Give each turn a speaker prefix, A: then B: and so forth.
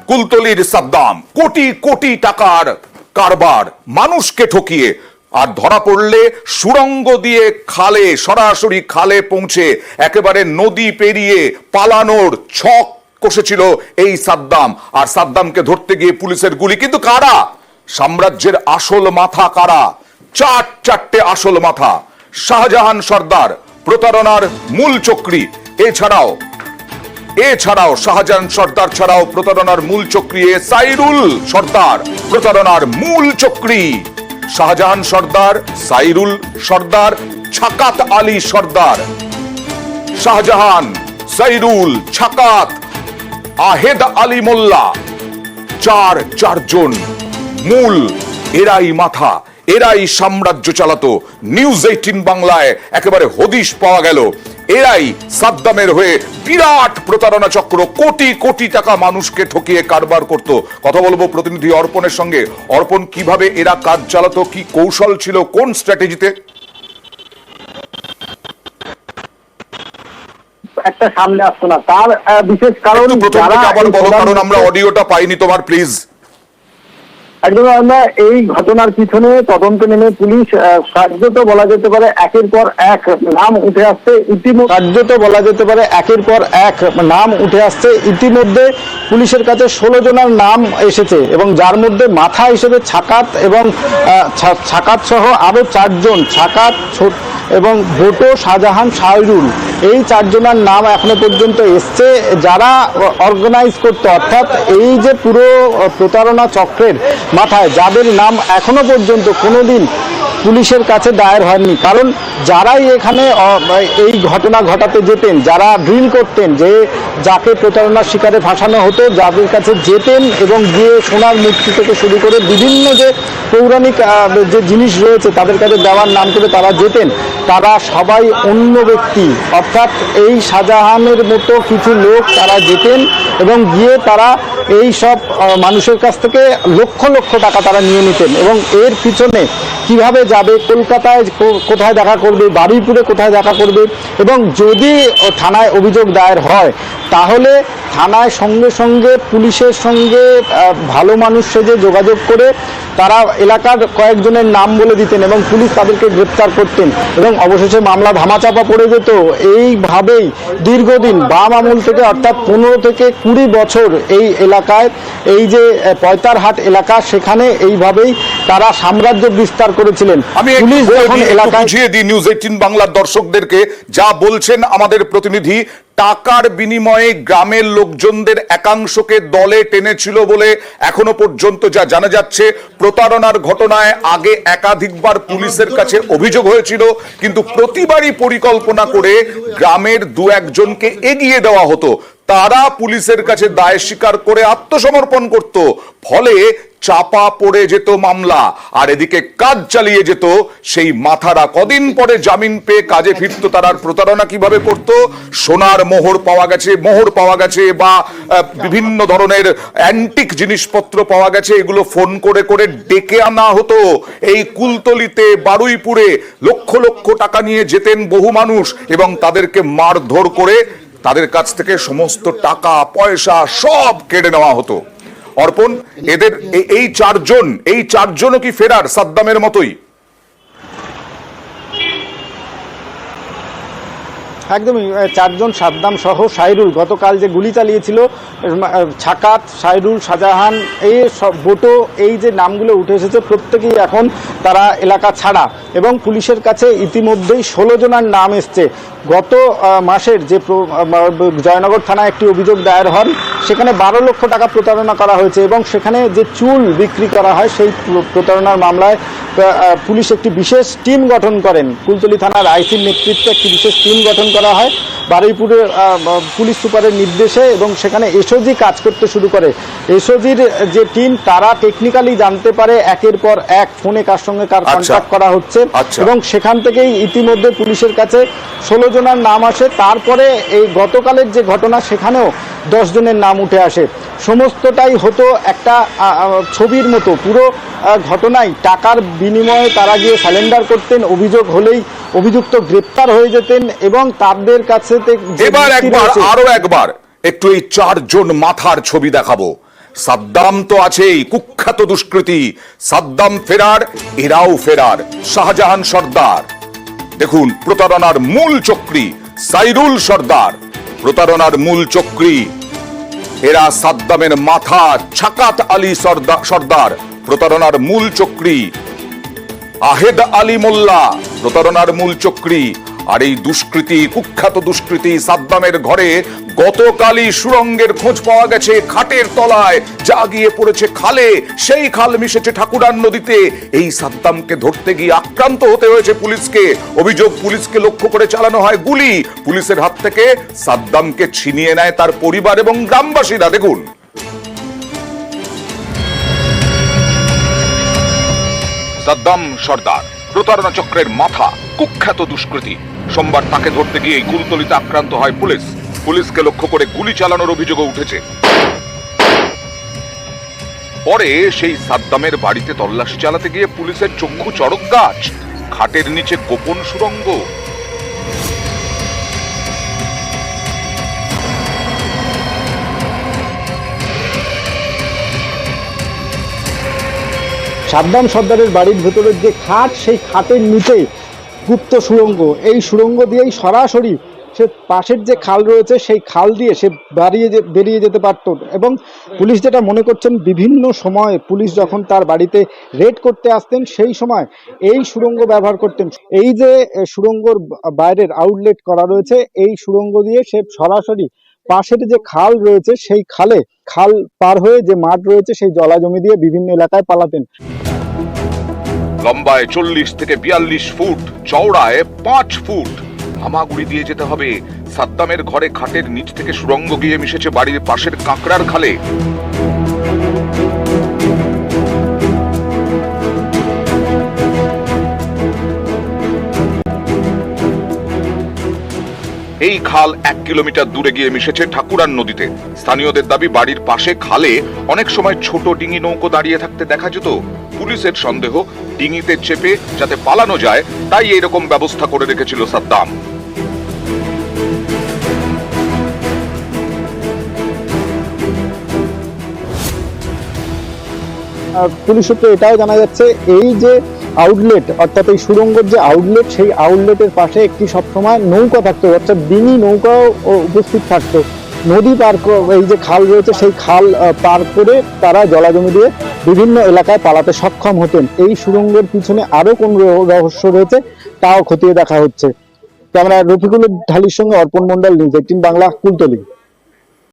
A: কুলতলির সাদ্দাম কোটি কোটি টাকার কারবার, মানুষকে ঠকিয়ে আর ধরা পড়লে সুড়ঙ্গ দিয়ে খালে, সরাসরি খালে পৌঁছে একেবারে নদী পেরিয়ে পালানোর ছক কষেছিল এই সাদ্দাম। আর সাদ্দামকে ধরতে গিয়ে পুলিশের গুলি। কিন্তু কারা সাম্রাজ্যের আসল মাথা? কারা? চারটে আসল মাথা। শাহজাহান সর্দার প্রতারণার মূল চক্রী। এছাড়াও শাহজাহান সর্দার ছাড়াও প্রতারণার মূল চক্রী সাইরুল সর্দার, প্রতারণার মূল চক্রী। শাহজাহান সর্দার, সাইরুল সর্দার, ছাকাত আলী সর্দার। শাহজাহান, সাইরুল, ছাকাত, আহেদ আলী মোল্লা, চারজন মূল। এরাই মাথা, এরাই সাম্রাজ্য চালাতো। নিউজ 18 বাংলায় একেবারে হদিশ পাওয়া গেল। এরাই সাদ্দামের হয়ে বিরাট প্রতারণা চক্র, কোটি কোটি টাকা মানুষকে ঠকিয়ে কারবার করত। কথা বলবো প্রতিনিধি অর্পণের সঙ্গে। অর্পণ, কিভাবে এরা কাজ চালাতো, কি কৌশল ছিল, কোন স্ট্র্যাটেজিতে?
B: একটা সামনে আসতো না, তার বিশেষ কারণ
A: কারণ আমরা অডিওটা পাইনি তোমার, প্লিজ।
B: একদম, আমরা এই ঘটনার পিছনে তদন্ত নেমে পুলিশ কার্যত বলা যেতে পারে একের পর এক নাম উঠে আসছে। ইতিমধ্যে পুলিশের কাছে 16 জনের নাম এসেছে এবং যার মধ্যে মাথা হিসেবে ছাকাত এবং ছাকাত সহ আরো 4 জন, ছাকাত এবং ভোটো, শাহজাহান, সাইরুল, এই 4 জনের নাম এখনো পর্যন্ত এসছে, যারা অর্গানাইজ করতো। অর্থাৎ এই যে পুরো প্রতারণা চক্রের মাথায় যাদের নাম এখনো পর্যন্ত কোনোদিন পুলিশের কাছে দায়ের হয়নি। কারণ যারাই এখানে এই ঘটনা ঘটাতে যেতেন, যারা ড্রিল করতেন, যে যাকে প্রতারণার শিকারে ফাঁসানো হতো, যাদের কাছে যেতেন এবং গিয়ে সোনার মূর্তি থেকে শুরু করে বিভিন্ন যে পৌরাণিক যে জিনিস রয়েছে তাদের কাছে দেওয়ার নাম করে তারা যেতেন, তারা সবাই অন্য ব্যক্তি। অর্থাৎ এই শাহজাহানের মতো কিছু লোক তারা যেতেন এবং গিয়ে তারা এই সব মানুষের কাছ থেকে লক্ষ লক্ষ টাকা তারা নিয়ে নিতেন। এবং এর পিছনে কিভাবে যাবে, কলকাতায় কোথায় দেখা করবে, বারুইপুরে কোথায় দেখা করবে, এবং যদি থানায় অভিযোগ দায়ের হয় তাহলে থানায় সঙ্গে সঙ্গে পুলিশের সঙ্গে ভালো মানুষ সেজে যোগাযোগ করে তারা এলাকার কয়েকজনের নাম বলে দিতেন এবং পুলিশ তাদেরকে গ্রেপ্তার করতেন এবং অবশেষে মামলা ধামাচাপা পড়ে যেত। এইভাবেই দীর্ঘদিন বাম আমল থেকে, অর্থাৎ 15 থেকে 20 বছর এই এলাকায়, এই যে পয়তারহাট এলাকা, সেখানে এইভাবেই তারা সাম্রাজ্য বিস্তার করেছিলেন।
A: আমি পুলিশ যখন এলাকায় বুঝিয়ে দিই নিউজ 18 বাংলার দর্শকদেরকে, যা বলছেন আমাদের প্রতিনিধি, টাকার বিনিময়ে গ্রামের লোকজনদের একাংশকে দলে টেনেছিল বলে এখনো পর্যন্ত যা জানা যাচ্ছে। প্রতারণার ঘটনায় আগে একাধিকবার পুলিশের কাছে অভিযোগ হয়েছিল, কিন্তু প্রতিবারই পরিকল্পনা করে গ্রামের 2-1 জনকে এগিয়ে দেওয়া হতো। তারা পুলিশের কাছে দায় স্বীকার করে আত্মসমর্পণ করত, ফলে চাপা পড়ে যেত মামলা, আর এদিকে কাজ চালিয়ে যেত সেই মাথারা। কদিন পরে জামিন পেয়ে কাজে ফিরত তারা। প্রতারণা কিভাবে করত? সোনার মোহর পাওয়া গেছে বা বিভিন্ন ধরনের অ্যান্টিক জিনিসপত্র পাওয়া গেছে, এগুলো ফোন করে করে ডেকে আনা হতো। এই কুলতলিতে, বারুইপুরে লক্ষ লক্ষ টাকা নিয়ে যেতেন বহু মানুষ এবং তাদেরকে মারধর করে তাদের কাছ থেকে সমস্ত টাকা পয়সা সব কেড়ে নেওয়া হতো। অর্পণ, এদের এই 4 জনও কি ফেরার সাদ্দামের মতোই?
C: একদমই, 4 জন সাদ্দাম সহ সাইরুল গতকাল যে গুলি চালিয়েছিল, ছাকাত, সাইরুল, শাহজাহান, এই সব ভোটো, এই যে নামগুলো উঠে এসেছে প্রত্যেকেই এখন তারা এলাকা ছাড়া এবং পুলিশের কাছে ইতিমধ্যেই 16 জনের নাম এসছে। গত মাসের যে জয়নগর থানায় একটি অভিযোগ দায়ের হন, সেখানে 12 লক্ষ টাকা প্রতারণা করা হয়েছে এবং সেখানে যে চুল বিক্রি করা হয় সেই প্রতারণার মামলায় পুলিশ একটি বিশেষ টিম গঠন করেন। কুলতলি থানার আইসির নেতৃত্বে একটি বিশেষ টিম গঠন করা হয় বারুইপুরের পুলিশ সুপারের নির্দেশে এবং সেখানে এসওজি কাজ করতে শুরু করে। এসওজির যে টিম, তারা টেকনিক্যালি জানতে পারে একের পর এক ফোনে কার সঙ্গে কার কন্ট্যাক্ট করা হচ্ছে এবং সেখান থেকেই ইতিমধ্যে পুলিশের কাছে 16 জনের নাম আসে। তারপরে এই গতকালের যে ঘটনা, সেখানেও 10 জনের নাম উঠে আসে। সমস্তটাই হতো একটা ছবির মতো। পুরো ঘটনায় টাকার বিনিময়ে তারা গিয়ে সারেন্ডার করতেন, অভিযোগ হলেই অভিযুক্ত গ্রেপ্তার হয়ে যেতেন এবং তাদের কাছে
A: আরো একবার একটু এই 4 জন মাথার ছবি দেখাবো। সাদ্দাম তো আছেই, কুখ্যাত দুষ্কৃতী। সাদ্দাম ফেরার, এরাও ফেরার। শাহজাহান সর্দার, দেখুন প্রতারণার মূল চক্রী সাইরুল সর্দার, প্রতারণার মূল চক্রী এরা। সাদ্দামের মাথা ছাকাত আলী সর্দার, প্রতারণার মূল চক্রী। আহেদ আলী মোল্লা, প্রতারণার মূল চক্রী। আর এই দুষ্কৃতী, কুখ্যাত দুষ্কৃতী সাদ্দামের ঘরে গতকালই সুড়ঙ্গের খোঁজ পাওয়া গেছে। খাটের তলায় যা গিয়ে পড়েছে খালে, সেই খাল মিশেছে ঠাকুরান নদীতে। এই সাদ্দামকে ধরতে গিয়ে আক্রান্ত হতে হয়েছে পুলিশকে। অভিযোগ, পুলিশকে লক্ষ্য করে চালানো হয় গুলি। পুলিশের হাত থেকে সাদ্দামকে ছিনিয়ে নেয় তার পরিবার এবং গ্রামবাসীরা। দেখুন, সাদ্দাম সর্দার প্রতারণা চক্রের মাথা, কুখ্যাত দুষ্কৃতী। সোমবার তাকে ধরতে গিয়ে কুলতলিতে আক্রান্ত হয় পুলিশ। পুলিশকে লক্ষ্য করে গুলি চালানোর অভিযোগও উঠেছে। পরে সেই সাদ্দামের বাড়িতে তল্লাশি চালাতে গিয়ে পুলিশের চক্ষু চড়ক গাছ, খাটের নিচে গোপন সুড়ঙ্গ।
C: সাদ্দাম সর্দারের বাড়ির ভেতরের যে খাট, সেই খাটের নিচে গুপ্ত সুড়ঙ্গ। এই সুড়ঙ্গ দিয়েই সরাসরি সে পাশের যে খাল রয়েছে সেই খাল দিয়ে সে বেরিয়ে যেতে পারত। এবং পুলিশ যেটা মনে করছেন, বিভিন্ন সময় পুলিশ যখন তার বাড়িতে রেড করতে আসতেন সেই সময় এই সুড়ঙ্গ ব্যবহার করতেন। এই যে সুড়ঙ্গর বাইরের আউটলেট করা রয়েছে, এই সুড়ঙ্গ দিয়ে সে সরাসরি পাশের যে খাল রয়েছে সেই খাল পার হয়ে যে মাঠ রয়েছে সেই জলা জমি দিয়ে বিভিন্ন এলাকায় পালাতেন।
A: লম্বায় 40 থেকে 42 ফুট, চওড়ায় 5 ফুট। হামাগুড়ি দিয়ে যেতে হবে। সাদ্দামের ঘরে খাটের নিচ থেকে সুড়ঙ্গ গিয়ে মিশেছে বাড়ির পাশের কাঁকড়ার খালে। এই খাল 1 কিলোমিটার দূরে গিয়ে মিশেছে ঠাকুরান নদীতে। স্থানীয়দের দাবি, বাড়ির পাশে খালে অনেক সময় ছোট ডিঙি নৌকো দাঁড়িয়ে থাকতে দেখা যেত। পুলিশের সন্দেহ, ডিঙিতে চেপে যাতে পালানো যায় তাই এরকম ব্যবস্থা করে রেখেছিল সাদ্দাম।
C: পুলিশ সূত্রে এটাও জানা যাচ্ছে, এই যে আউটলেট অর্থাৎ এই সুড়ঙ্গের যে আউটলেট, সেই আউটলেটের পাশে একটি সবসময় নৌকা থাকতো, অর্থাৎ ডিঙি নৌকাও উপস্থিত থাকতো। নদী পার, এই যে খাল রয়েছে সেই খাল পার করে তারা জলাজমি দিয়ে বিভিন্ন এলাকায় পালাতে সক্ষম হতেন। এই সুড়ঙ্গের পিছনে আরো কোন রহস্য রয়েছে তাও খতিয়ে দেখা হচ্ছে। ক্যামেরা রফিকুল ঢালির সঙ্গে অর্পণ মন্ডল, নিউজ 18 বাংলা, কুলতলি।